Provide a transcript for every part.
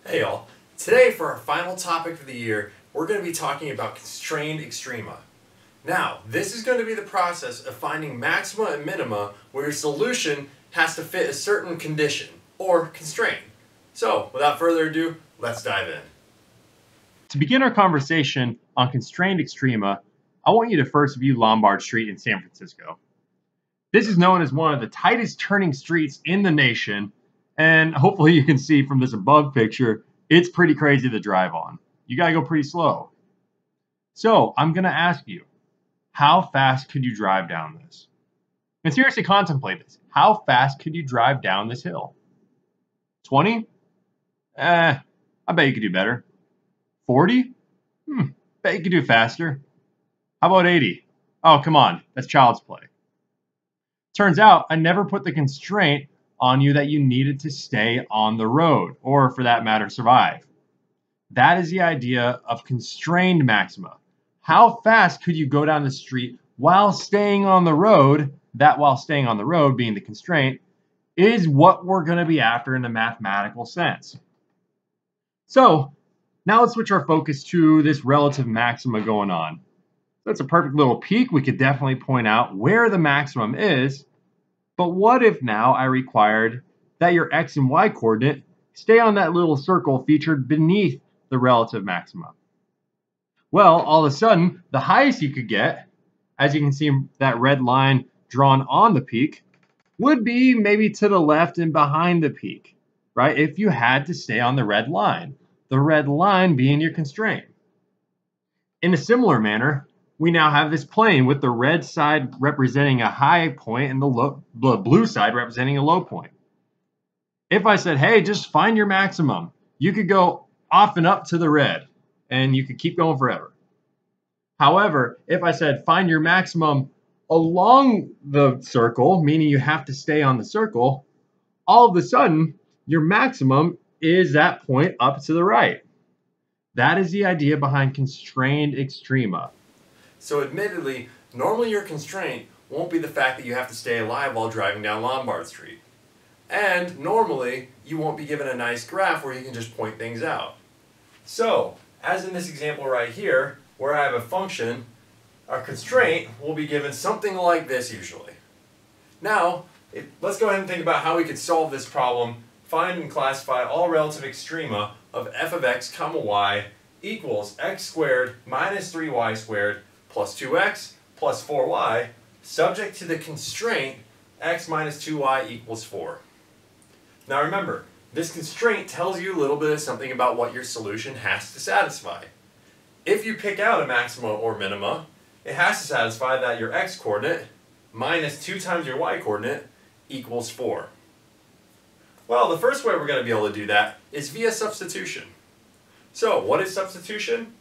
Hey y'all, today for our final topic of the year, we're going to be talking about constrained extrema. Now, this is going to be the process of finding maxima and minima where your solution has to fit a certain condition, or constraint. So, without further ado, let's dive in. To begin our conversation on constrained extrema, I want you to first view Lombard Street in San Francisco. This is known as one of the tightest turning streets in the nation, and hopefully you can see from this above picture, it's pretty crazy to drive on. You gotta go pretty slow. So I'm gonna ask you, how fast could you drive down this? And seriously contemplate this. How fast could you drive down this hill? 20? I bet you could do better. 40? Bet you could do faster. How about 80? Oh, come on, that's child's play. Turns out I never put the constraint on you that you needed to stay on the road, or for that matter, survive. That is the idea of constrained maxima. How fast could you go down the street while staying on the road? That while staying on the road being the constraint is what we're going to be after in the mathematical sense. So now let's switch our focus to this relative maxima going on. That's a perfect little peek. We could definitely point out where the maximum is. But what if now I required that your x and y coordinate stay on that little circle featured beneath the relative maxima? Well, all of a sudden, the highest you could get, as you can see that red line drawn on the peak, would be maybe to the left and behind the peak, right? If you had to stay on the red line being your constraint. In a similar manner, we now have this plane with the red side representing a high point and the blue side representing a low point. If I said, hey, just find your maximum, you could go off and up to the red and you could keep going forever. However, if I said find your maximum along the circle, meaning you have to stay on the circle, all of a sudden your maximum is that point up to the right. That is the idea behind constrained extrema. So admittedly, normally your constraint won't be the fact that you have to stay alive while driving down Lombard Street. And normally, you won't be given a nice graph where you can just point things out. So, as in this example right here, where I have a function, our constraint will be given something like this usually. Now, let's go ahead and think about how we could solve this problem. Find and classify all relative extrema of f of x comma y equals x squared minus 3y squared plus 2x plus 4y, subject to the constraint x minus 2y equals 4. Now remember, this constraint tells you a little bit of something about what your solution has to satisfy. If you pick out a maxima or minima, it has to satisfy that your x coordinate minus 2 times your y coordinate equals 4. Well, the first way we're going to be able to do that is via substitution. So, what is substitution?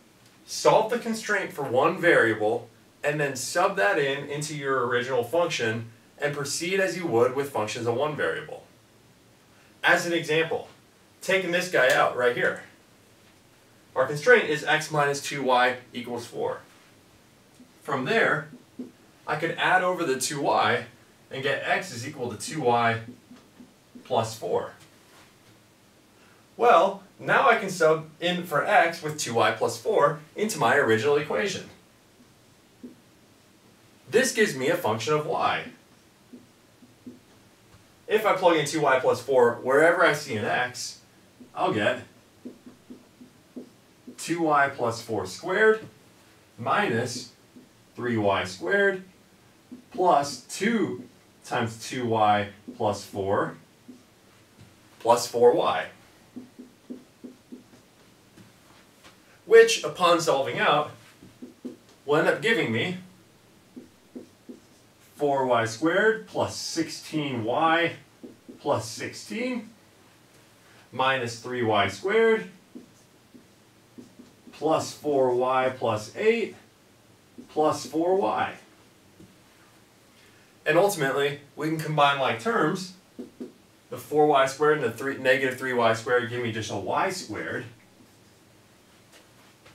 Solve the constraint for one variable and then sub that into your original function and proceed as you would with functions of one variable. As an example, taking this guy out right here. Our constraint is x minus 2y equals 4. From there, I could add over the 2y and get x is equal to 2y plus 4. Well, now I can sub in for x with 2y plus 4 into my original equation. This gives me a function of y. If I plug in 2y plus 4 wherever I see an x, I'll get 2y plus 4 squared minus 3y squared plus 2 times 2y plus 4 plus 4y. Which, upon solving out, will end up giving me 4y squared plus 16y plus 16 minus 3y squared plus 4y plus 8 plus 4y. And ultimately, we can combine like terms. The 4y squared and the negative 3y squared give me just a y squared.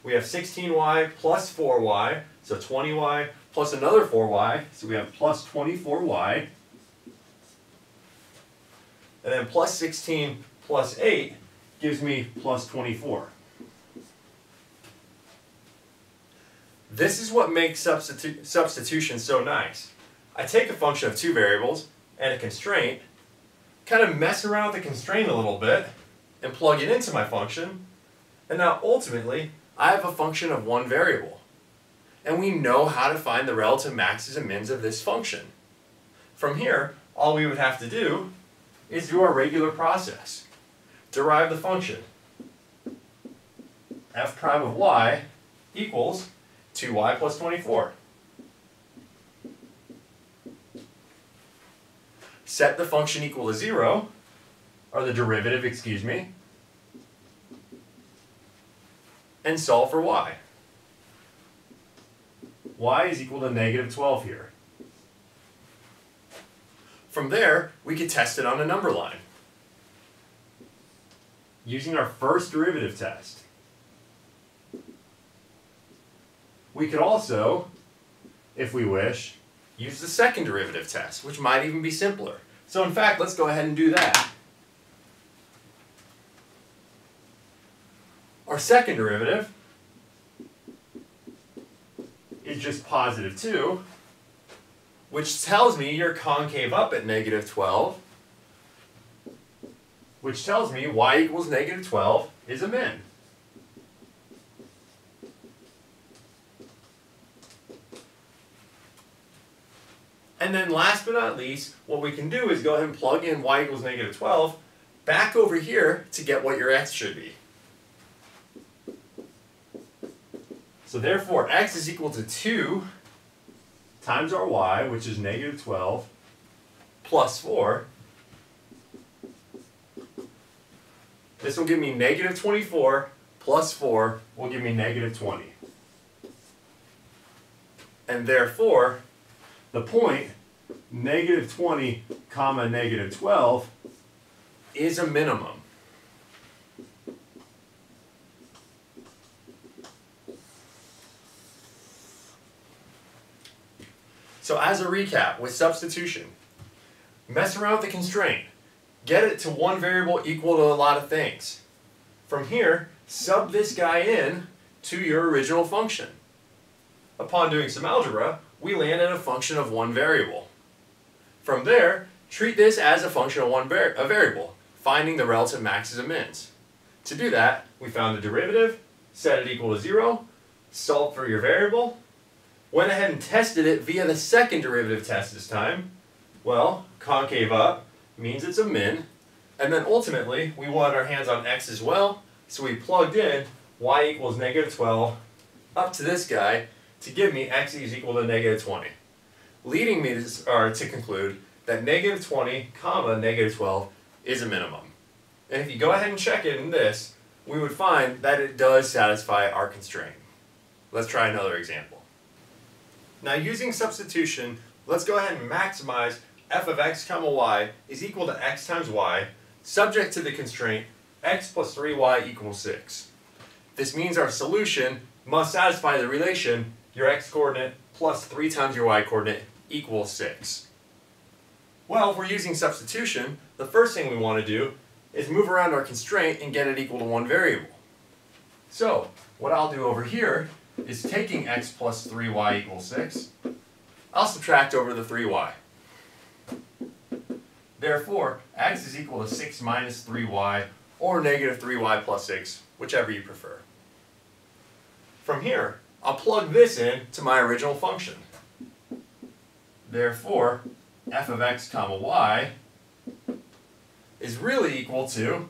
We have 16y plus 4y, so 20y plus another 4y, so we have plus 24y. And then plus 16 plus 8 gives me plus 24. This is what makes substitution so nice. I take a function of two variables and a constraint, kind of mess around with the constraint a little bit, and plug it into my function, and now ultimately I have a function of one variable. And we know how to find the relative maxes and mins of this function. From here, all we would have to do is do our regular process. Derive the function. F prime of y equals 2y plus 24. Set the function equal to 0, or the derivative, excuse me, and solve for y. Y is equal to negative 12 here. From there, we could test it on a number line. Using our first derivative test. We could also, if we wish, use the second derivative test, which might even be simpler. So in fact, let's go ahead and do that. Our second derivative is just positive 2, which tells me you're concave up at negative 12, which tells me y equals negative 12 is a min. And then last but not least, what we can do is go ahead and plug in y equals negative 12 back over here to get what your x should be. So therefore, x is equal to 2 times our y, which is negative 12, plus 4. This will give me negative 24 plus 4 will give me negative 20. And therefore, the point negative 20 comma negative 12 is a minimum. So as a recap with substitution, mess around with the constraint. Get it to one variable equal to a lot of things. From here, sub this guy in to your original function. Upon doing some algebra, we land at a function of one variable. From there, treat this as a function of a variable, finding the relative maxes and mins. To do that, we found the derivative, set it equal to 0, solved for your variable, went ahead and tested it via the second derivative test this time. Well, concave up means it's a min, and then ultimately we wanted our hands on x as well, so we plugged in y equals negative 12 up to this guy to give me x is equal to negative 20, leading me to conclude that negative 20 comma negative 12 is a minimum. And if you go ahead and check it in this, we would find that it does satisfy our constraint. Let's try another example. Now using substitution, let's go ahead and maximize f of x comma y is equal to x times y, subject to the constraint x plus 3y equals 6. This means our solution must satisfy the relation your x coordinate plus 3 times your y coordinate equals 6. Well, if we're using substitution, the first thing we want to do is move around our constraint and get it equal to one variable. So, what I'll do over here is taking x plus 3y equals 6, I'll subtract over the 3y. Therefore, x is equal to 6 minus 3y, or negative 3y plus 6, whichever you prefer. From here, I'll plug this in to my original function. Therefore, f of x comma y is really equal to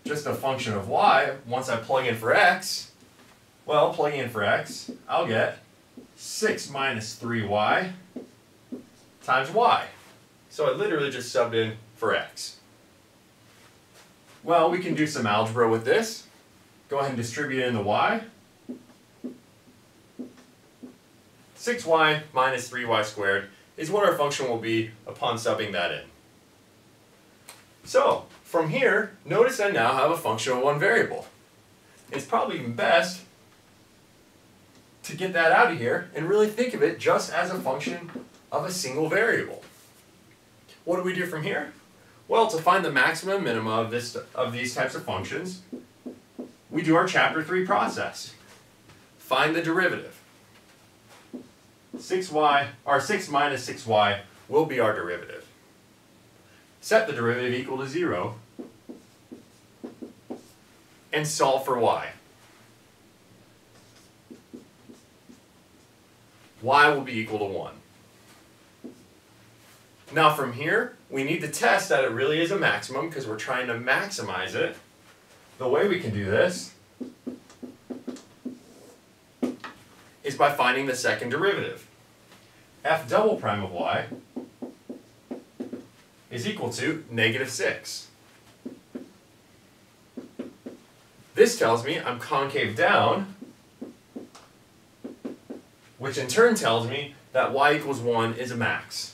just a function of y. Once I plug in for x, well, plugging in for x, I'll get 6 minus 3y times y. So I literally just subbed in for x. Well, we can do some algebra with this. Go ahead and distribute in the y. 6y minus 3y squared is what our function will be upon subbing that in. So, from here, notice I now have a function of one variable. It's probably even best to get that out of here and really think of it just as a function of a single variable. What do we do from here? Well, to find the maximum and minimum of these types of functions, we do our chapter 3 process. Find the derivative. 6y, or 6 minus 6y will be our derivative. Set the derivative equal to 0 and solve for y. Y will be equal to 1. Now from here, we need to test that it really is a maximum because we're trying to maximize it. The way we can do this is by finding the second derivative. F double prime of y is equal to -6. This tells me I'm concave down, which in turn tells me that y equals 1 is a max.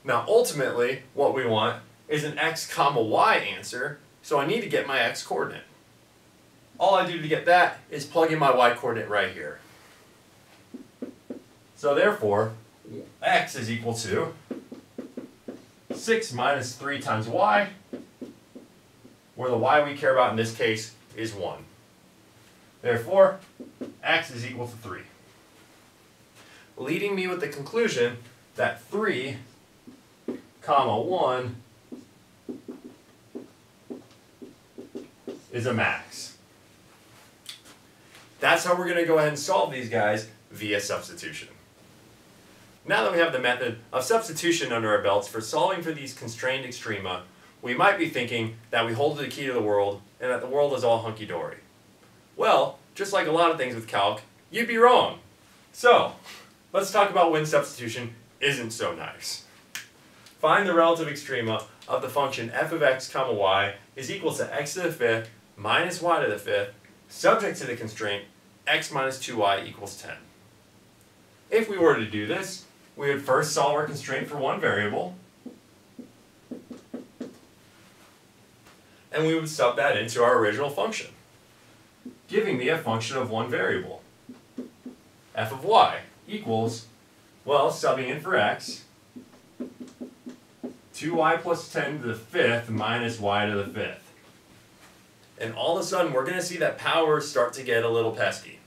Now ultimately, what we want is an x comma y answer, so I need to get my x coordinate. All I do to get that is plug in my y coordinate right here. So therefore, x is equal to 6 minus 3 times y, where the y we care about in this case is 1. Therefore, x is equal to 3. Leading me with the conclusion that 3 comma 1 is a max. That's how we're going to go ahead and solve these guys via substitution. Now that we have the method of substitution under our belts for solving for these constrained extrema, we might be thinking that we hold the key to the world and that the world is all hunky-dory. Well, just like a lot of things with calc, you'd be wrong. So, let's talk about when substitution isn't so nice. Find the relative extrema of the function f of x comma y is equal to x to the fifth minus y to the fifth, subject to the constraint x minus 2y equals 10. If we were to do this, we would first solve our constraint for one variable, and we would sub that into our original function, giving me a function of one variable. F of y equals, well, subbing in for x, 2y plus 10 to the fifth minus y to the fifth. And all of a sudden, we're going to see that powers start to get a little pesky.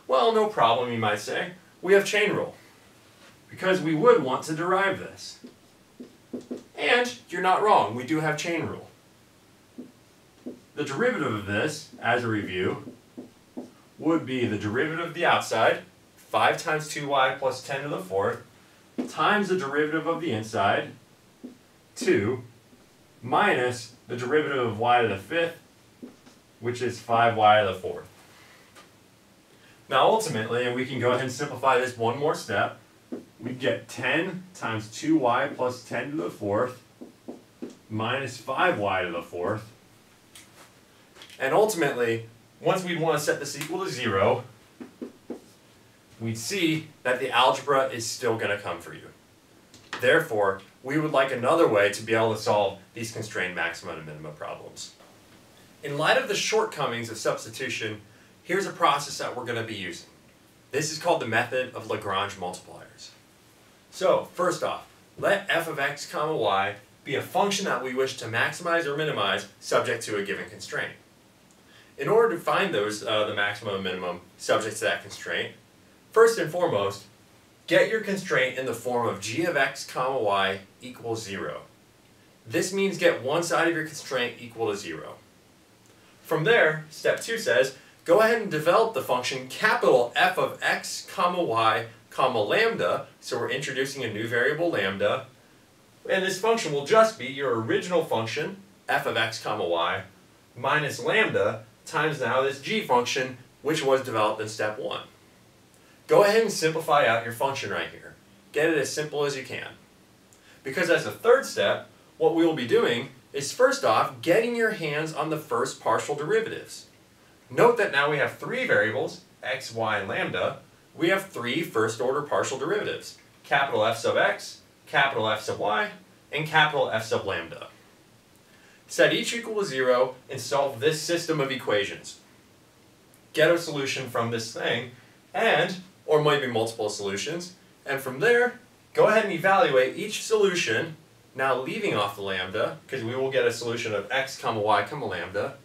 Well, no problem, you might say. We have chain rule, because we would want to derive this. And you're not wrong, we do have chain rule. The derivative of this, as a review, would be the derivative of the outside, 5 times 2y plus 10 to the fourth, times the derivative of the inside, 2, minus the derivative of y to the fifth, which is 5y to the fourth. Now ultimately, and we can go ahead and simplify this one more step, we get 10 times 2y plus 10 to the fourth minus 5y to the fourth. And ultimately, once we'd want to set this equal to 0, we'd see that the algebra is still going to come for you. Therefore, we would like another way to be able to solve these constrained maxima and minima problems. In light of the shortcomings of substitution, here's a process that we're going to be using. This is called the method of Lagrange multipliers. So, first off, let f of x comma y be a function that we wish to maximize or minimize subject to a given constraint. In order to find those, the maximum and minimum subject to that constraint, first and foremost, get your constraint in the form of g of x comma y equals 0. This means get one side of your constraint equal to 0. From there, step 2 says, go ahead and develop the function capital F of x comma y comma lambda, so we're introducing a new variable lambda, and this function will just be your original function, f of x comma y, minus lambda times now this g function, which was developed in step 1. Go ahead and simplify out your function right here. Get it as simple as you can. Because as a third step, what we will be doing is first off, getting your hands on the first partial derivatives. Note that now we have 3 variables, x, y, and lambda. We have 3 first order partial derivatives, capital F sub x, capital F sub y, and capital F sub lambda. Set each equal to 0 and solve this system of equations. Get a solution from this thing, or maybe multiple solutions. And from there, go ahead and evaluate each solution, now leaving off the lambda, because we will get a solution of x comma y comma lambda.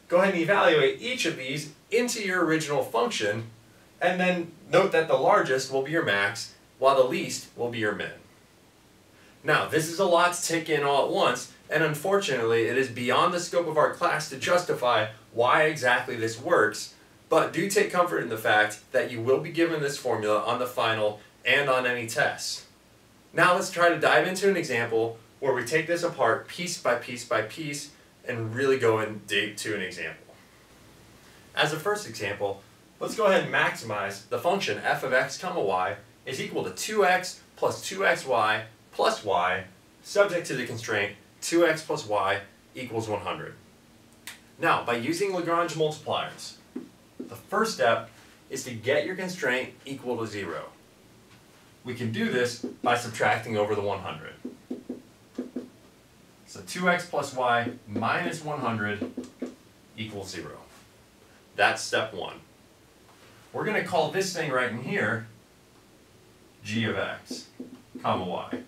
Go ahead and evaluate each of these into your original function, and then note that the largest will be your max, while the least will be your min. Now, this is a lot to take in all at once, and unfortunately, it is beyond the scope of our class to justify why exactly this works, but do take comfort in the fact that you will be given this formula on the final and on any tests. Now let's try to dive into an example where we take this apart piece by piece by piece and really go into an example. As a first example, let's go ahead and maximize the function f of x comma y is equal to 2x plus 2xy plus y, subject to the constraint 2x plus y equals 100. Now, by using Lagrange multipliers, the first step is to get your constraint equal to 0. We can do this by subtracting over the 100. So 2x plus y minus 100 equals 0. That's step 1. We're going to call this thing right in here g of x comma y.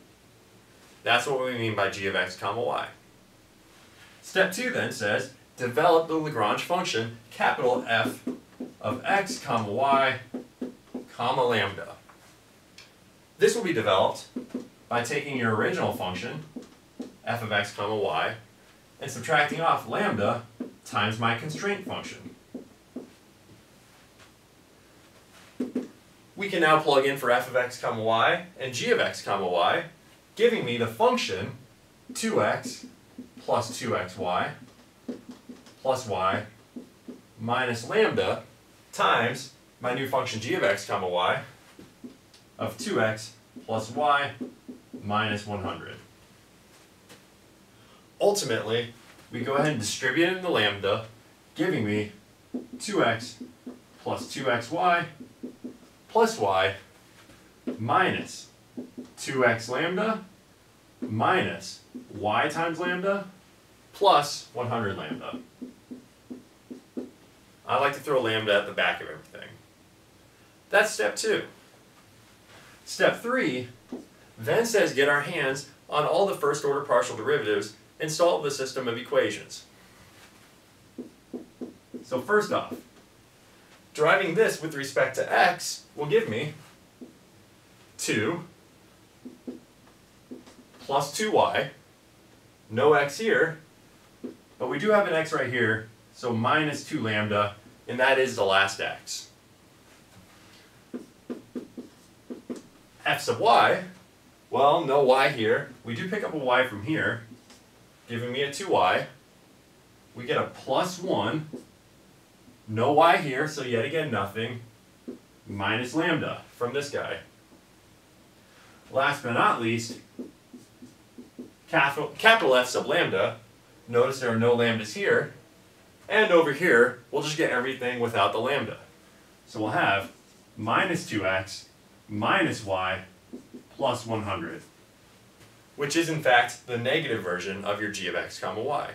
That's what we mean by g of x comma y. Step 2 then says, develop the Lagrange function, capital F of x comma y comma lambda. This will be developed by taking your original function, f of x comma y, and subtracting off lambda times my constraint function. We can now plug in for f of x comma y and g of x comma y, giving me the function 2x plus 2xy plus y minus lambda times my new function g of x comma y of 2x plus y minus 100. Ultimately, we go ahead and distribute it in the lambda, giving me 2x plus 2xy plus y minus 2x lambda minus y times lambda plus 100 lambda. I like to throw lambda at the back of everything. That's step 2. Step 3 then says get our hands on all the first order partial derivatives and solve the system of equations. So first off, deriving this with respect to x will give me 2 plus 2y, no x here, but we do have an x right here, so minus 2 lambda, and that is the last x. F sub y, well, no y here. We do pick up a y from here, giving me a 2y. We get a plus 1, no y here, so yet again nothing, minus lambda from this guy. Last but not least, capital F sub lambda. Notice there are no lambdas here. And over here, we'll just get everything without the lambda. So we'll have minus 2x minus y plus 100, which is in fact the negative version of your g of x comma y.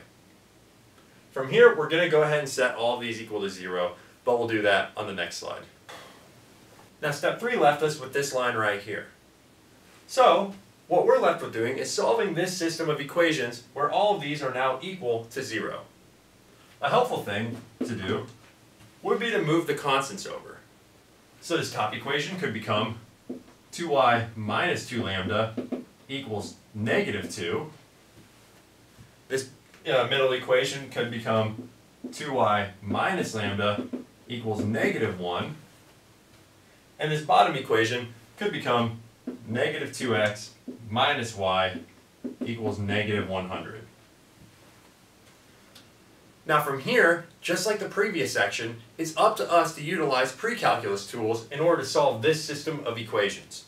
From here, we're going to go ahead and set all of these equal to 0, but we'll do that on the next slide. Now step 3 left us with this line right here. So, what we're left with doing is solving this system of equations where all of these are now equal to 0. A helpful thing to do would be to move the constants over. So this top equation could become 2y minus 2 lambda equals negative 2. This middle equation could become 2y minus lambda equals negative 1. And this bottom equation could become negative 2x minus y equals negative 100. Now from here, just like the previous section, it's up to us to utilize pre-calculus tools in order to solve this system of equations.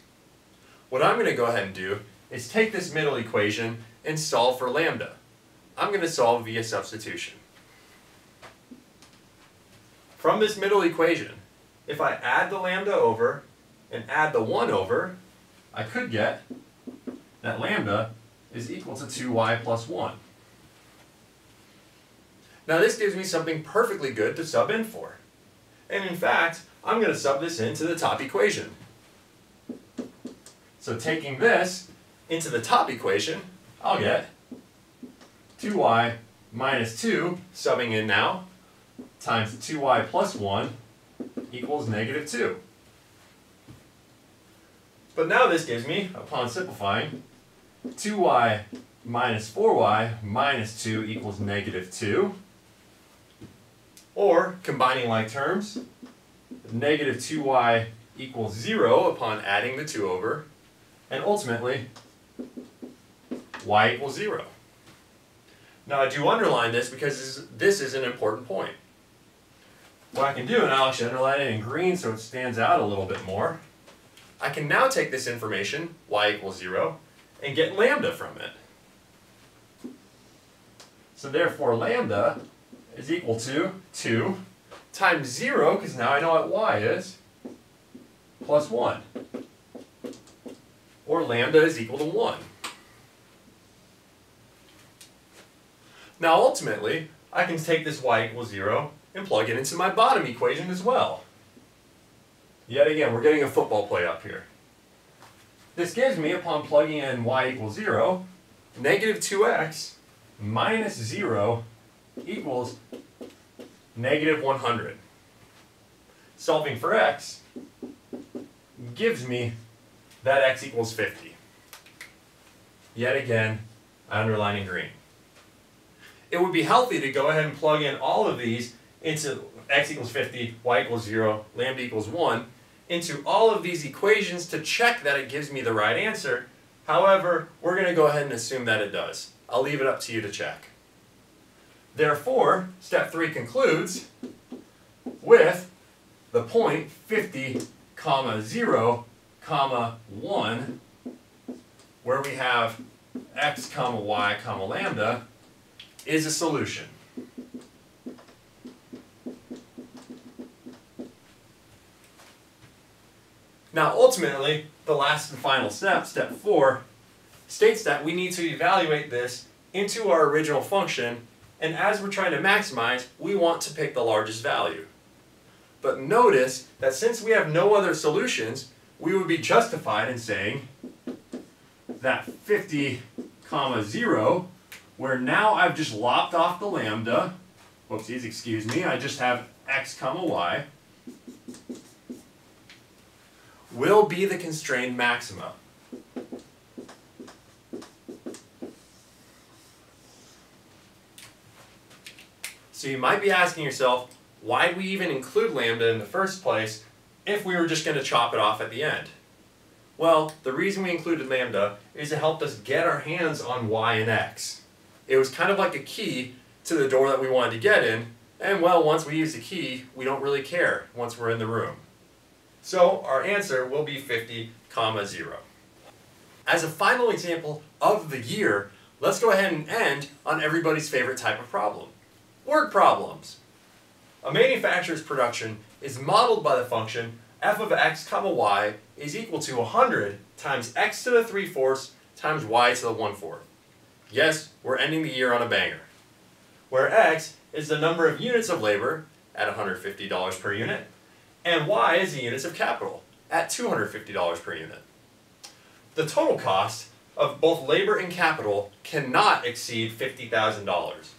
What I'm going to go ahead and do is take this middle equation and solve for lambda. I'm going to solve via substitution. From this middle equation, if I add the lambda over and add the 1 over, I could get that lambda is equal to 2y plus 1. Now this gives me something perfectly good to sub in for. And in fact, I'm going to sub this into the top equation. So taking this into the top equation, I'll get 2y minus 2, subbing in now, times 2y plus 1 equals negative 2. But now this gives me, upon simplifying, 2y minus 4y minus 2 equals negative 2. Or, combining like terms, negative 2y equals 0 upon adding the 2 over. And ultimately, y equals 0. Now I do underline this because this is an important point. What I can do, and I'll actually underline it in green so it stands out a little bit more, I can now take this information, y equals 0, and get lambda from it. So therefore lambda is equal to 2 times 0, because now I know what y is, plus 1. Or lambda is equal to 1. Now ultimately, I can take this y equals 0 and plug it into my bottom equation as well. Yet again, we're getting a football play up here. This gives me, upon plugging in y equals 0, negative 2x minus 0 equals negative 100. Solving for x gives me that x equals 50. Yet again, I underline in green. It would be healthy to go ahead and plug in all of these into x equals 50, y equals 0, lambda equals 1, into all of these equations to check that it gives me the right answer. However, we're going to go ahead and assume that it does. I'll leave it up to you to check. Therefore, step 3 concludes with the point 50, 0, 1, where we have x, y, lambda, is a solution. Now ultimately, the last and final step, step 4, states that we need to evaluate this into our original function, and as we're trying to maximize, we want to pick the largest value. But notice that since we have no other solutions, we would be justified in saying that 50, 0, where now I've just lopped off the lambda, whoopsies, excuse me, I just have x, y, will be the constrained maxima. So you might be asking yourself, why do we even include lambda in the first place if we were just going to chop it off at the end? Well, the reason we included lambda is it helped us get our hands on y and x. It was kind of like a key to the door that we wanted to get in, and well, once we use the key, we don't really care once we're in the room. So our answer will be 50, 0. As a final example of the year, let's go ahead and end on everybody's favorite type of problem. Word problems. A manufacturer's production is modeled by the function f of x, y is equal to 100 times x to the 3/4 times y to the 1/4. Yes, we're ending the year on a banger. Where x is the number of units of labor at $150 per unit, and y is the units of capital at $250 per unit. The total cost of both labor and capital cannot exceed $50,000.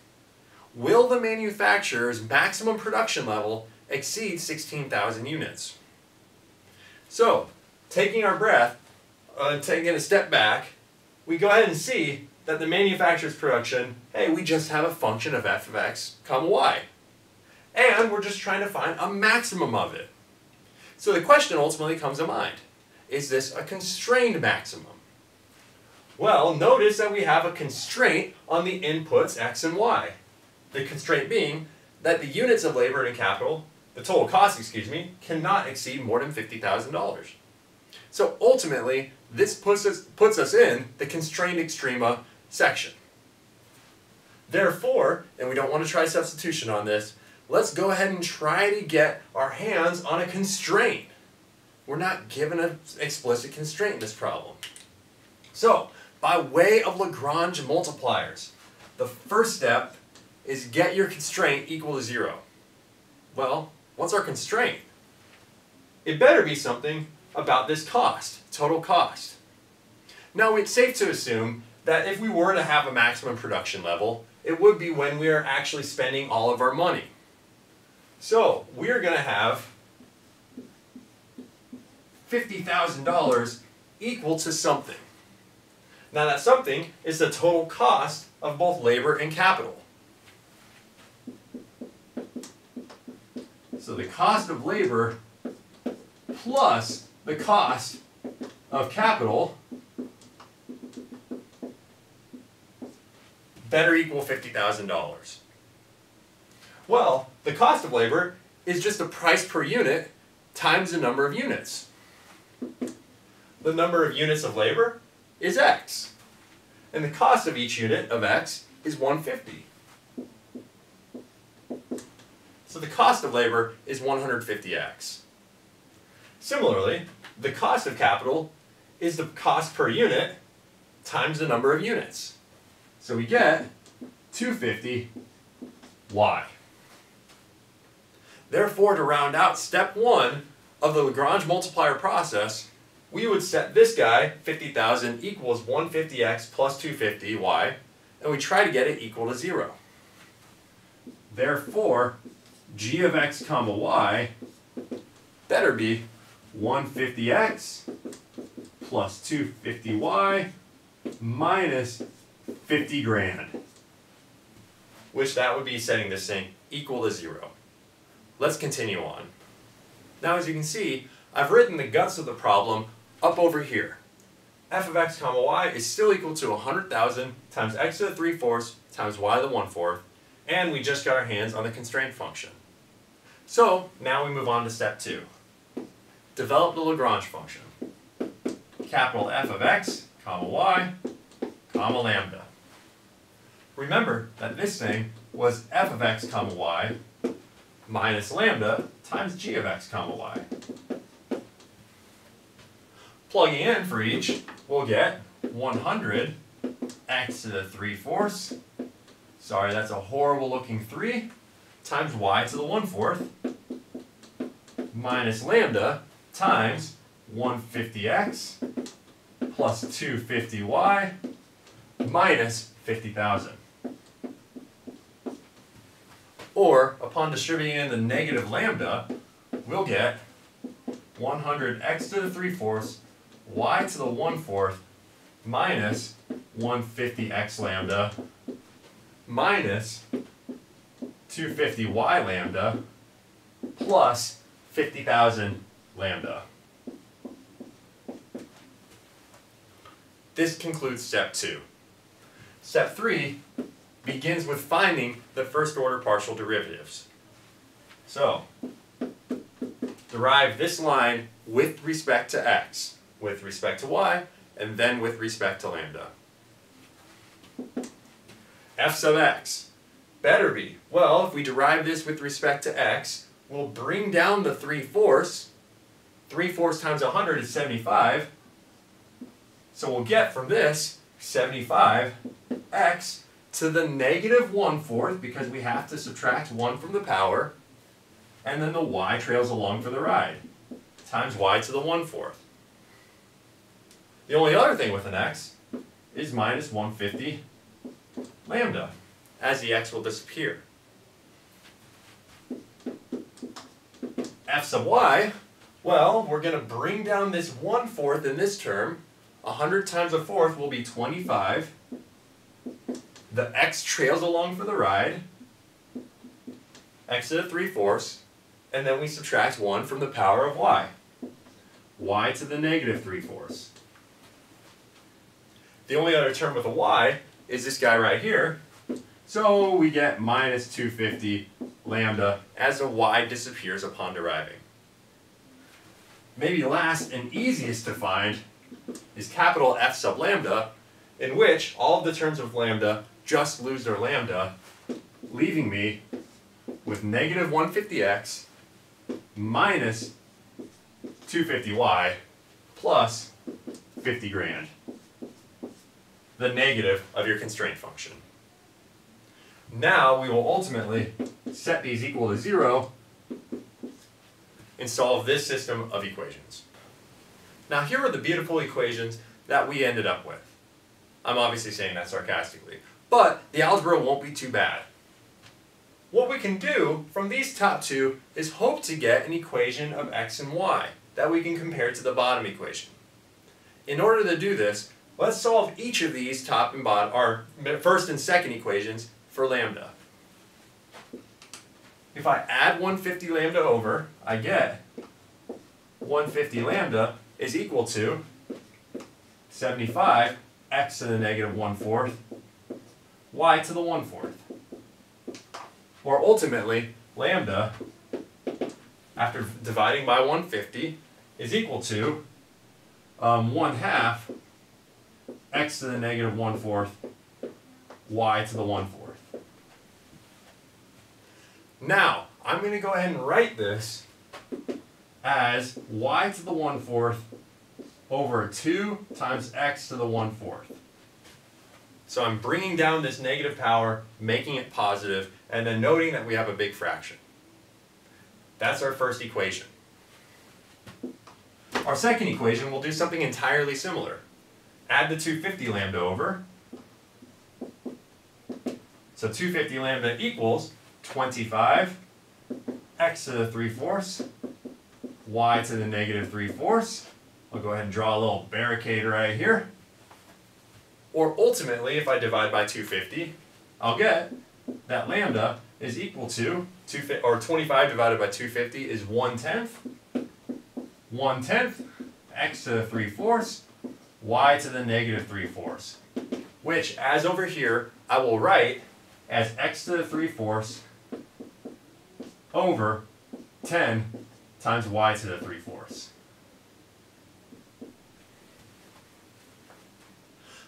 Will the manufacturer's maximum production level exceed 16,000 units? So, taking our breath, taking a step back, we go ahead and see that the manufacturer's production, hey, we just have a function of f of x, y. And we're just trying to find a maximum of it. So the question ultimately comes to mind. Is this a constrained maximum? Well, notice that we have a constraint on the inputs x and y. The constraint being that the units of labor and capital, the total cost, cannot exceed more than $50,000. So ultimately, this puts us in the constrained extrema section. Therefore, and we don't want to try substitution on this, let's go ahead and try to get our hands on a constraint. We're not given an explicit constraint in this problem. So, by way of Lagrange multipliers, the first step is get your constraint equal to 0. Well, What's our constraint? It better be something about this cost, total cost. Now, it's safe to assume that if we were to have a maximum production level, it would be when we are actually spending all of our money. So, we're going to have $50,000 equal to something. Now, that something is the total cost of both labor and capital. So the cost of labor plus the cost of capital better equal $50,000. Well, the cost of labor is just the price per unit times the number of units. The number of units of labor is X. And the cost of each unit of X is 150. So the cost of labor is 150X. Similarly, the cost of capital is the cost per unit times the number of units. So we get 250Y. Therefore, to round out step 1 of the Lagrange multiplier process, we would set this guy, 50,000, equals 150x plus 250y, and we try to get it equal to 0. Therefore, g of x comma y better be 150x plus 250y minus 50 grand, which that would be setting this thing equal to 0. Let's continue on. Now, as you can see, I've written the guts of the problem up over here. F of x comma y is still equal to 100,000 times x to the 3/4 times y to the 1/4, and we just got our hands on the constraint function. So, now we move on to step 2. Develop the Lagrange function. Capital F of x comma y comma lambda. Remember that this thing was f of x comma y minus lambda times g of x comma y. Plugging in for each, we'll get 100 x to the 3/4. Sorry, that's a horrible looking 3 times y to the 1/4 minus lambda times 150x plus 250y minus 50,000. Or, upon distributing in the negative lambda, we'll get 100x to the 3/4 y to the 1/4 minus 150x lambda minus 250y lambda plus 50,000 lambda. This concludes step 2. Step 3 begins with finding the first order partial derivatives. So, derive this line with respect to x, with respect to y, and then with respect to lambda. F sub x better be, well, if we derive this with respect to x, we'll bring down the 3/4. 3/4 times 100 is 75. So we'll get from this 75x to the negative 1/4, because we have to subtract 1 from the power, and then the y trails along for the ride, times y to the 1/4. The only other thing with an x is minus 150 lambda, as the x will disappear. F sub y, well, we're going to bring down this 1/4 in this term. 100 times 1/4 will be 25. The x trails along for the ride, x to the 3/4, and then we subtract 1 from the power of y, y to the negative 3/4. The only other term with a y is this guy right here, so we get minus 250 lambda as the y disappears upon deriving. Maybe last and easiest to find is capital F sub lambda, in which all of the terms of lambda just lose their lambda, leaving me with negative 150x minus 250y plus 50 grand, the negative of your constraint function. Now we will ultimately set these equal to 0 and solve this system of equations. Now here are the beautiful equations that we ended up with. I'm obviously saying that sarcastically, but the algebra won't be too bad. What we can do from these top two is hope to get an equation of x and y that we can compare to the bottom equation. In order to do this, let's solve each of these top and bottom, or first and second equations for lambda. If I add 150 lambda over, I get 150 lambda is equal to 75 x to the negative 1/4 y to the 1/4. Or ultimately, lambda, after dividing by 150, is equal to 1/2 x to the negative 1/4 y to the 1/4. Now, I'm going to go ahead and write this as y to the 1/4 over 2 times x to the 1/4. So I'm bringing down this negative power, making it positive, and then noting that we have a big fraction. That's our first equation. Our second equation will do something entirely similar. Add the 250 lambda over. So 250 lambda equals 25 x to the 3/4 y to the negative 3/4. I'll go ahead and draw a little barricade right here. Or ultimately, if I divide by 250, I'll get that lambda is equal to 25 divided by 250 is 1/10. 1/10 x to the 3/4 y to the negative 3/4, which, as over here, I will write as x to the 3/4 over 10 times y to the 3/4.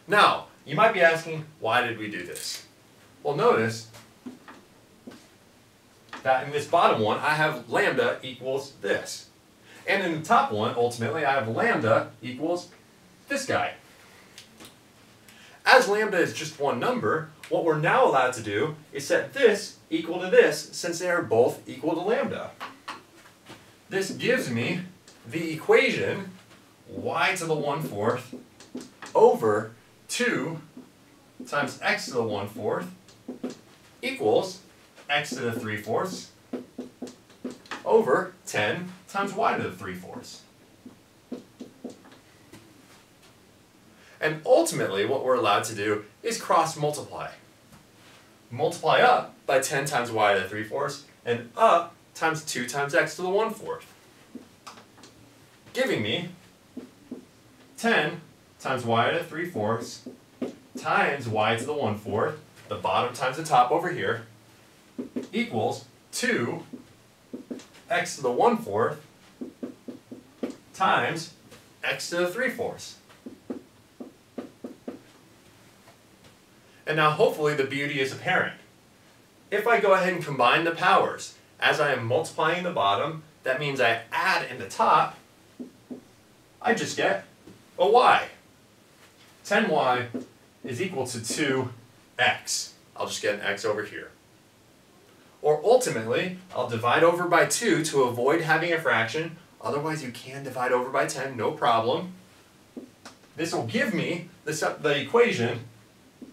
Now, you might be asking, why did we do this? Well, notice that in this bottom one, I have lambda equals this. And in the top one, ultimately, I have lambda equals this guy. As lambda is just one number, what we're now allowed to do is set this equal to this, since they are both equal to lambda. This gives me the equation y to the 1/4 over 2 times x to the 1/4 equals x to the 3/4 over 10 times y to the 3/4. And ultimately, what we're allowed to do is cross multiply. Multiply up by 10 times y to the 3/4 and up times 2 times x to the 1/4. Giving me 10 times y to the 3/4 times y to the 1/4, the bottom times the top over here, equals 2 x to the 1/4 times x to the 3/4. And now hopefully the beauty is apparent. If I go ahead and combine the powers, as I am multiplying the bottom, that means I add in the top, I just get a y. 10y is equal to 2x. I'll just get an x over here. Or ultimately, I'll divide over by 2 to avoid having a fraction. Otherwise, you can divide over by 10, no problem. This will give me the equation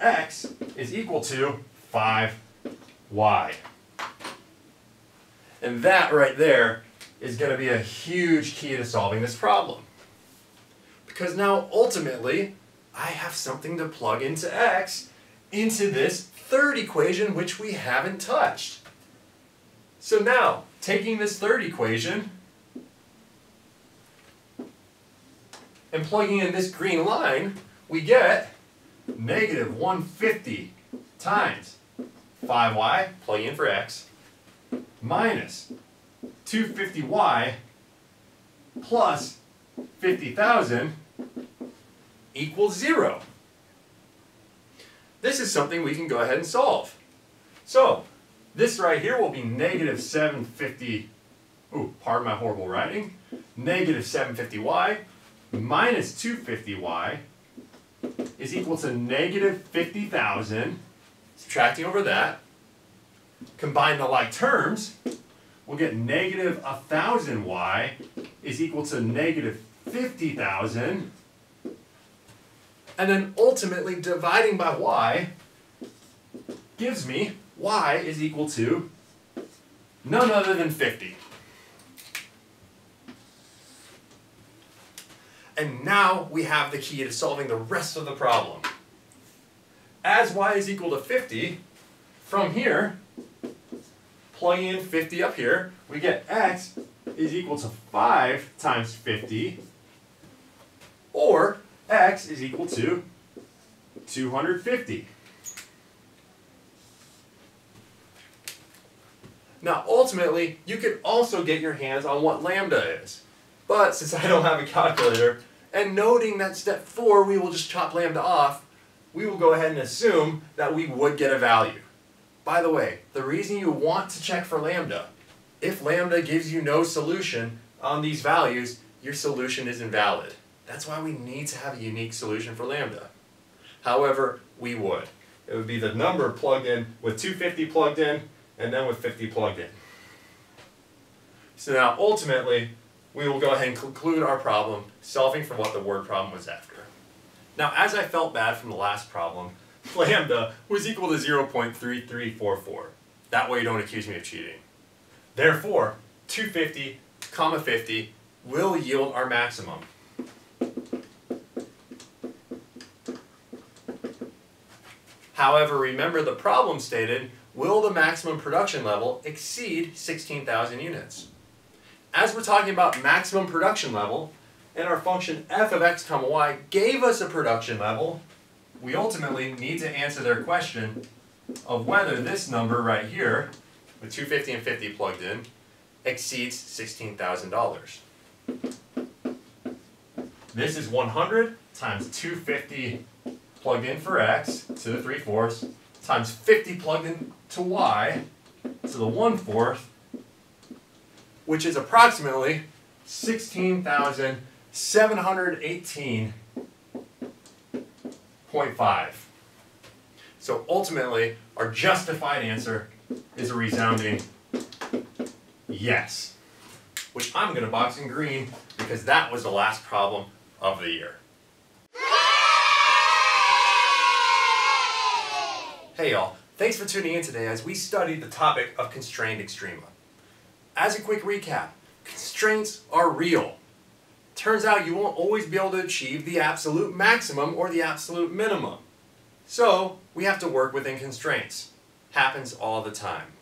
x is equal to 5y. And that right there is going to be a huge key to solving this problem. Because now, ultimately, I have something to plug into x into this third equation, which we haven't touched. So now, taking this third equation and plugging in this green line, we get negative 150 times 5y, plugging in for x, minus 250y plus 50,000 equals 0. This is something we can go ahead and solve. So, this right here will be negative 750, pardon my horrible writing, negative 750y minus 250y is equal to negative 50,000, subtracting over that. Combine the like terms, we'll get negative 1,000y is equal to negative 50,000. And then ultimately dividing by y gives me y is equal to none other than 50. And now we have the key to solving the rest of the problem. As y is equal to 50, from here, plugging in 50 up here, we get x is equal to 5 times 50, or x is equal to 250. Now ultimately, you could also get your hands on what lambda is. But since I don't have a calculator, and noting that step 4 we will just chop lambda off, we will go ahead and assume that we would get a value. By the way, the reason you want to check for lambda, if lambda gives you no solution on these values, your solution is invalid. That's why we need to have a unique solution for lambda. However, we would. It would be the number plugged in with 250 plugged in, and then with 50 plugged in. So now ultimately, we will go ahead and conclude our problem, solving for what the word problem was after. Now, as I felt bad from the last problem, lambda was equal to 0.3344. That way you don't accuse me of cheating. Therefore, 250, 50 will yield our maximum. However, remember the problem stated, will the maximum production level exceed 16,000 units? As we're talking about maximum production level, and our function f of x comma y gave us a production level, we ultimately need to answer their question of whether this number right here, with 250 and 50 plugged in, exceeds $16,000. This is 100 times 250 plugged in for x to the 3/4 times 50 plugged in to y to the 1/4, which is approximately 16,718.5. So ultimately, our justified answer is a resounding yes, which I'm going to box in green because that was the last problem of the year. Hey y'all, thanks for tuning in today as we studied the topic of constrained extrema. As a quick recap, constraints are real. Turns out you won't always be able to achieve the absolute maximum or the absolute minimum. So, we have to work within constraints. Happens all the time.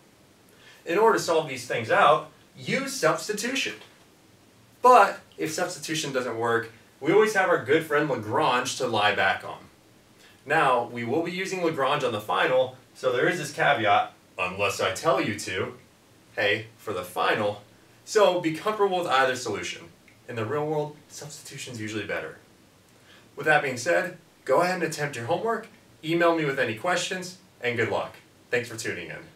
In order to solve these things out, use substitution. But, if substitution doesn't work, we always have our good friend Lagrange to lie back on. Now, we will be using Lagrange on the final, so there is this caveat, unless I tell you to, hey, for the final, so be comfortable with either solution. In the real world, substitution is usually better. With that being said, go ahead and attempt your homework, email me with any questions, and good luck. Thanks for tuning in.